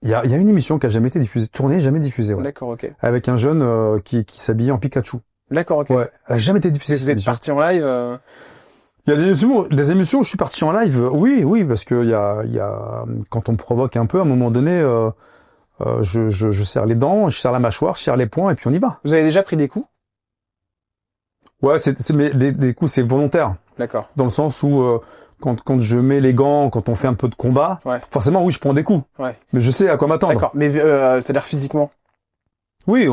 Il y a une émission qui a jamais été diffusée, tournée, jamais diffusée, ouais. D'accord, ok. Avec un jeune qui s'habillait en Pikachu. D'accord, ok. Ouais, elle a jamais été diffusée, Vous cette êtes émission. parti en live Il y a des émissions où je suis parti en live. Oui, parce que il y a, quand on me provoque un peu, à un moment donné, je serre les dents, je serre la mâchoire, je serre les poings et puis on y va. Vous avez déjà pris des coups? Ouais, mais des coups, c'est volontaire. D'accord. Dans le sens où, quand je mets les gants, quand on fait un peu de combat, Ouais. forcément, oui, je prends des coups. Ouais. Mais je sais à quoi m'attendre. D'accord. Mais c'est-à-dire physiquement? Oui,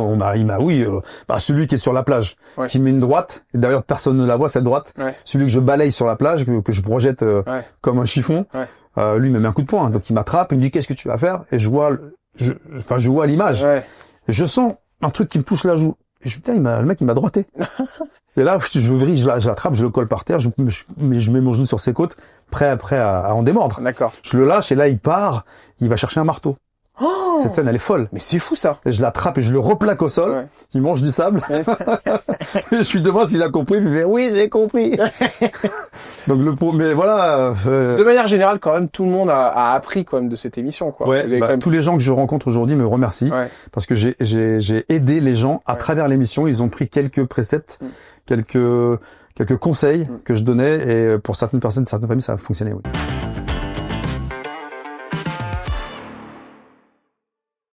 celui qui est sur la plage, Ouais. qui met une droite, et d'ailleurs personne ne la voit cette droite, Ouais. celui que je balaye sur la plage, que je projette Ouais. comme un chiffon, Ouais. lui il me met un coup de poing, donc il m'attrape, il me dit qu'est-ce que tu vas faire, et je vois l'image, Ouais. et je sens un truc qui me touche la joue, et je putain, le mec il m'a droité. Et là, je vrille, je l'attrape, je le colle par terre, je mets mon genou sur ses côtes, prêt à en démordre. D'accord. Je le lâche, et là il part, il va chercher un marteau. Oh, Cette scène, elle est folle. mais c'est fou ça. Et je l'attrape et je le replaque au sol. Ouais. Il mange du sable. Ouais. Et je lui demande s'il a compris. Puis il fait oui, j'ai compris. Donc mais voilà. De manière générale, quand même, tout le monde a appris quand même de cette émission, quoi. Ouais. Vous avez quand même... Tous les gens que je rencontre aujourd'hui me remercient Ouais. parce que j'ai aidé les gens à travers l'émission. Ils ont pris quelques préceptes, quelques conseils que je donnais et pour certaines personnes, certaines familles, ça a fonctionné. Oui.